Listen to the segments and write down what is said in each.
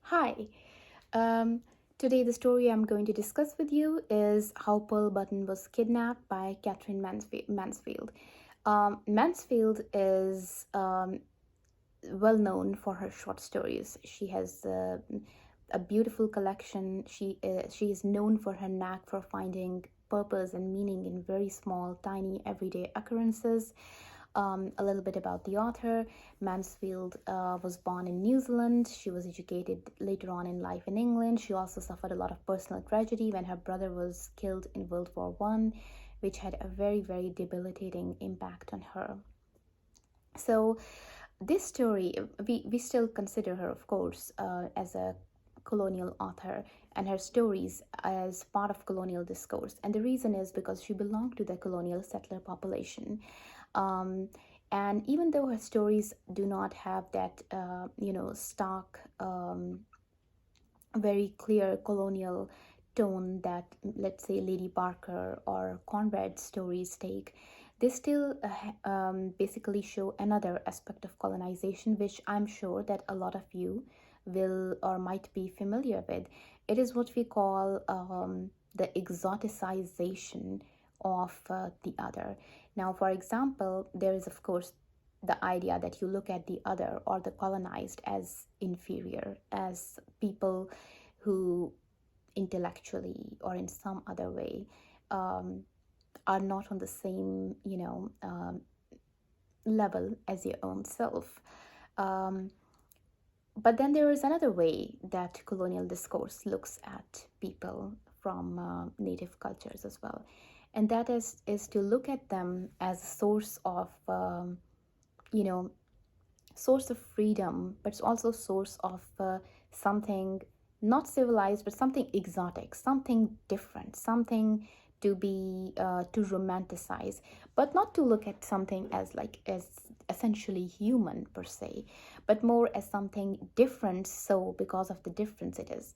Hi. Um, Today, the story I'm going to discuss with you is how Pearl Button was kidnapped by Katherine Mansfield. Mansfield is well known for her short stories. She has a beautiful collection. She is known for her knack for finding purpose and meaning in very small, tiny, everyday occurrences. A little bit about the author. Mansfield was born in New Zealand. She was educated later on in life in England. She also suffered a lot of personal tragedy when her brother was killed in World War One, which had a very, very debilitating impact on her. So, this story, we still consider her, of course, as a colonial author and her stories as part of colonial discourse. And the reason is because she belonged to the colonial settler population. Um, and even though her stories do not have that, stark, very clear colonial tone that, let's say, Lady Barker or Conrad's stories take, they still basically show another aspect of colonization, which I'm sure that a lot of you will or might be familiar with. It is what we call the exoticization of the other. Now, for example, there is, of course, the idea that you look at the other or the colonized as inferior, as people who intellectually or in some other way um, are not on the same, level as your own self. Um, but then there is another way that colonial discourse looks at people from native cultures as well, and that is to look at them as a source of, you know, source of freedom, but it's also source of something not civilized, but something exotic, something different, something to be to romanticize, but not to look at something as like as essentially human per se, but more as something different. So because of the difference, it is,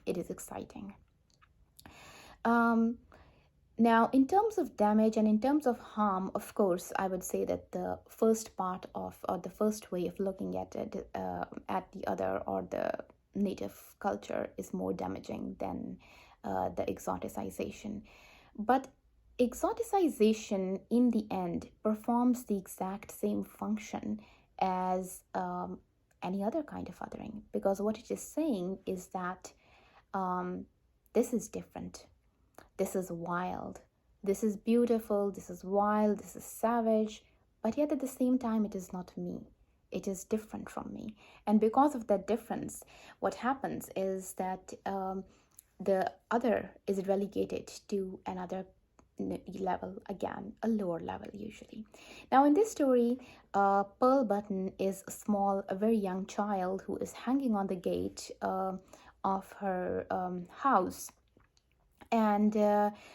it is exciting. Um, Now, in terms of damage and in terms of harm, of course, I would say that the first part of, or the first way of looking at it, at the other or the native culture, is more damaging than the exoticization. But exoticization, in the end, performs the exact same function as any other kind of othering, because what it is saying is that um, this is different, this is wild. This is beautiful. This is wild. This is savage. But yet at the same time, it is not me. It is different from me. And because of that difference, what happens is that the other is relegated to another level again, a lower level usually. Now, in this story, Pearl Button is a small, a very young child who is hanging on the gate of her house, and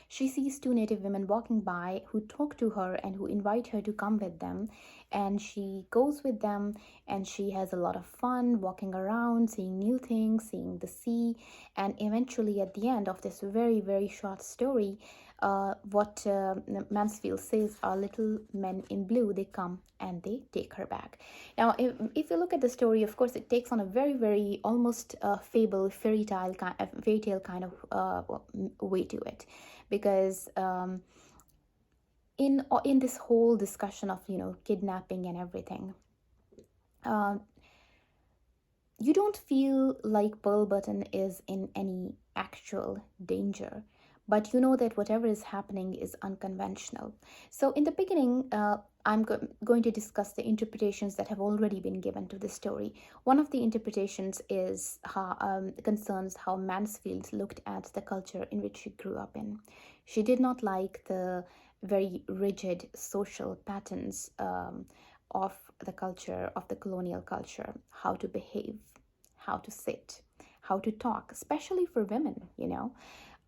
she sees two native women walking by who talk to her and who invite her to come with them, and she goes with them, and she has a lot of fun walking around, seeing new things, seeing the sea. And eventually at the end of this very, very short story, what Mansfield says are little men in blue. They come and they take her back. Now, if you look at the story, of course, it takes on a very, very almost fable, fairy tale kind of way to it, because in this whole discussion of kidnapping and everything, uh, you don't feel like Pearl Button is in any actual danger, but you know that whatever is happening is unconventional. So, in the beginning, I'm going to discuss the interpretations that have already been given to the story. One of the interpretations is concerns how Mansfield looked at the culture in which she grew up in. She did not like the very rigid social patterns of the culture, of the colonial culture, how to behave, how to sit, how to talk, especially for women,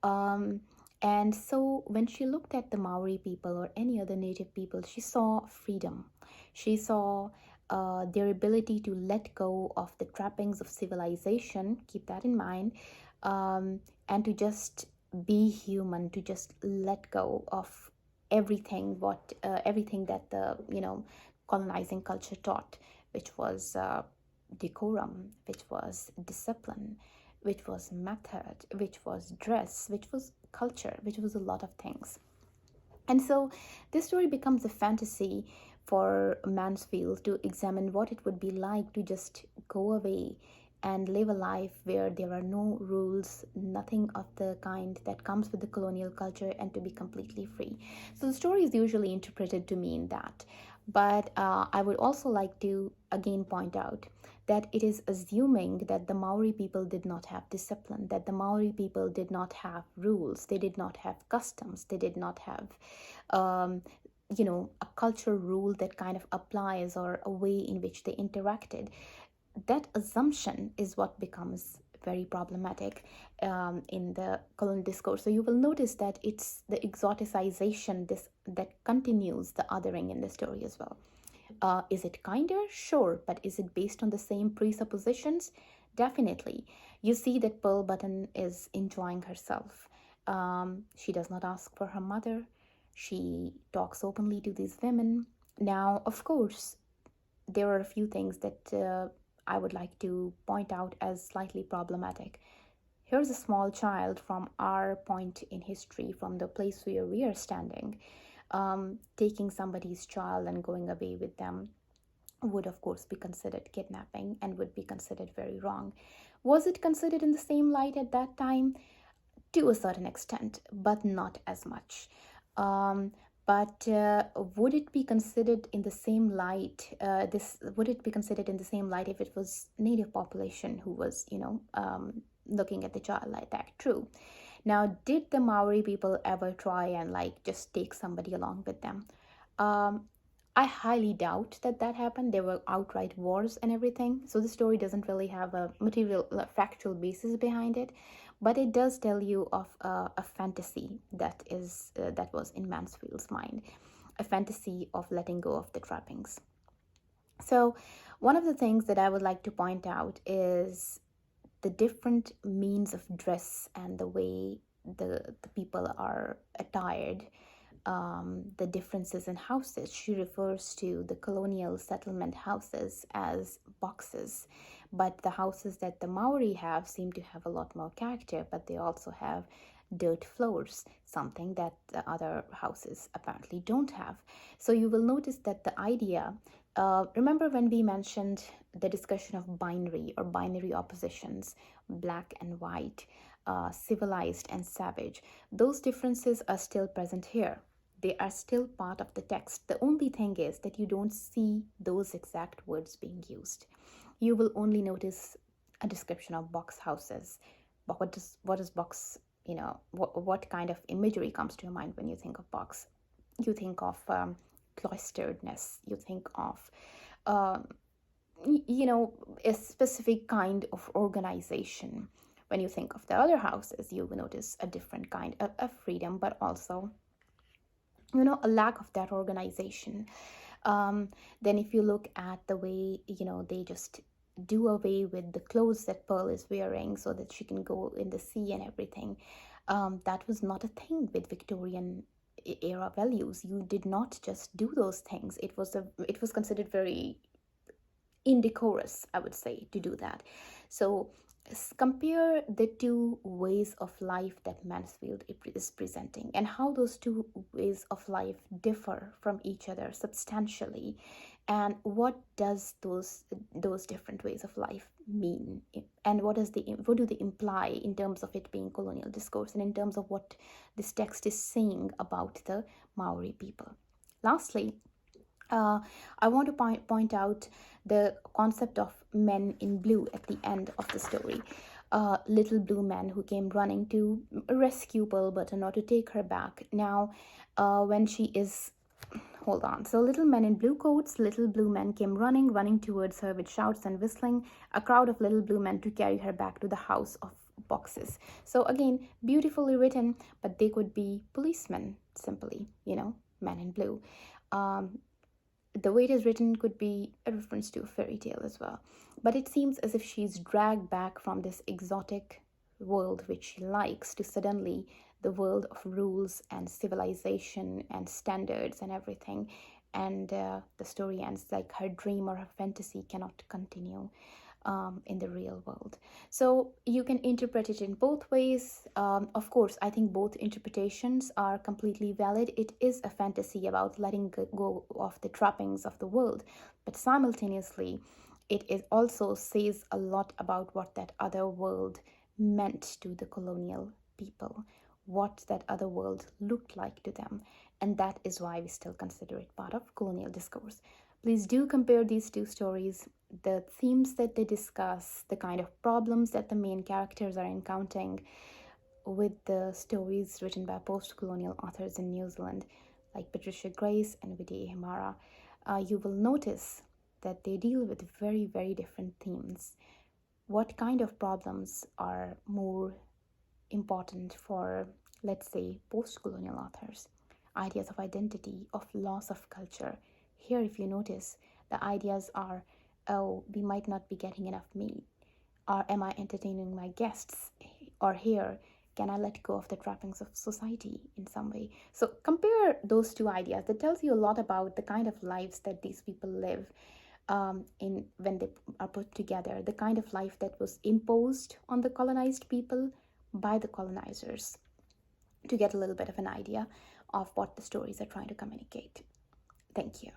Um, and so when she looked at the Maori people or any other native people, she saw freedom. She saw their ability to let go of the trappings of civilization, keep that in mind, and to just be human, to just let go of everything that the colonizing culture taught, which was decorum, which was discipline, which was method, which was dress, which was culture, which was a lot of things. And so this story becomes a fantasy for Mansfield to examine what it would be like to just go away and live a life where there are no rules, nothing of the kind that comes with the colonial culture, and to be completely free. So the story is usually interpreted to mean that. But I would also like to again point out that it is assuming that the Maori people did not have discipline, that the Maori people did not have rules, they did not have customs, they did not have, um, a cultural rule that kind of applies, or a way in which they interacted. That assumption is what becomes very problematic in the colonial discourse. So you will notice that it's the exoticization this that continues the othering in the story as well. Is it kinder? Sure, but is it based on the same presuppositions? Definitely. You see that Pearl Button is enjoying herself. She does not ask for her mother. She talks openly to these women. Now, of course, there are a few things that I would like to point out as slightly problematic. Here's a small child from our point in history, from the place where we are standing, taking somebody's child and going away with them would, of course, be considered kidnapping and would be considered very wrong. Was it considered in the same light at that time? To a certain extent, but not as much. Um, but would it be considered in the same light? This would it be considered in the same light if it was native population who was, looking at the child like that? True. Now, did the Maori people ever try and like just take somebody along with them? Um, I highly doubt that that happened. There were outright wars and everything. So the story doesn't really have a material, factual basis behind it, but it does tell you of a fantasy that was in Mansfield's mind, a fantasy of letting go of the trappings. So one of the things that I would like to point out is the different means of dress and the way the people are attired, the differences in houses. She refers to the colonial settlement houses as boxes, but the houses that the Maori have seem to have a lot more character, but they also have dirt floors, something that the other houses apparently don't have. So you will notice that the idea, remember when we mentioned the discussion of binary or binary oppositions, black and white, civilized and savage, those differences are still present here. They are still part of the text. The only thing is that you don't see those exact words being used. You will only notice a description of box houses. But what does box, what kind of imagery comes to your mind when you think of box? You think of cloisteredness. You think of um, a specific kind of organization. When you think of the other houses, you will notice a different kind of freedom, but also a lack of that organization. Then if you look at the way they just do away with the clothes that Pearl is wearing so that she can go in the sea and everything, that was not a thing with Victorian era values. You did not just do those things. It was considered very indecorous, I would say, to do that. So compare the two ways of life that Mansfield is presenting, and how those two ways of life differ from each other substantially, and what does those different ways of life mean, and what do they imply in terms of it being colonial discourse, and in terms of what this text is saying about the Maori people. Lastly, I want to point out the concept of men in blue at the end of the story. Little blue men who came running to rescue Pearl Button or to take her back. Now, when she is. Hold on. So, little men in blue coats, little blue men came running towards her with shouts and whistling, a crowd of little blue men to carry her back to the house of boxes. So, again, beautifully written, but they could be policemen, simply, men in blue. The way it is written could be a reference to a fairy tale as well. But it seems as if she's dragged back from this exotic world which she likes to suddenly the world of rules and civilization and standards and everything. And the story ends like her dream or her fantasy cannot continue. in the real world. So you can interpret it in both ways. Of course, I think both interpretations are completely valid. It is a fantasy about letting go of the trappings of the world, but simultaneously, it is also says a lot about what that other world meant to the colonial people, what that other world looked like to them, and that is why we still consider it part of colonial discourse. Please do compare these two stories, the themes that they discuss, the kind of problems that the main characters are encountering, with the stories written by post colonial authors in New Zealand, like Patricia Grace and Vidya Himara. You will notice that they deal with very, very different themes. What kind of problems are more important for, let's say, post colonial authors? Ideas of identity, of loss of culture. Here, if you notice, the ideas are, oh, we might not be getting enough meat. Or am I entertaining my guests? Or here, can I let go of the trappings of society in some way? So compare those two ideas. That tells you a lot about the kind of lives that these people live, in when they are put together, the kind of life that was imposed on the colonized people by the colonizers, to get a little bit of an idea of what the stories are trying to communicate. Thank you.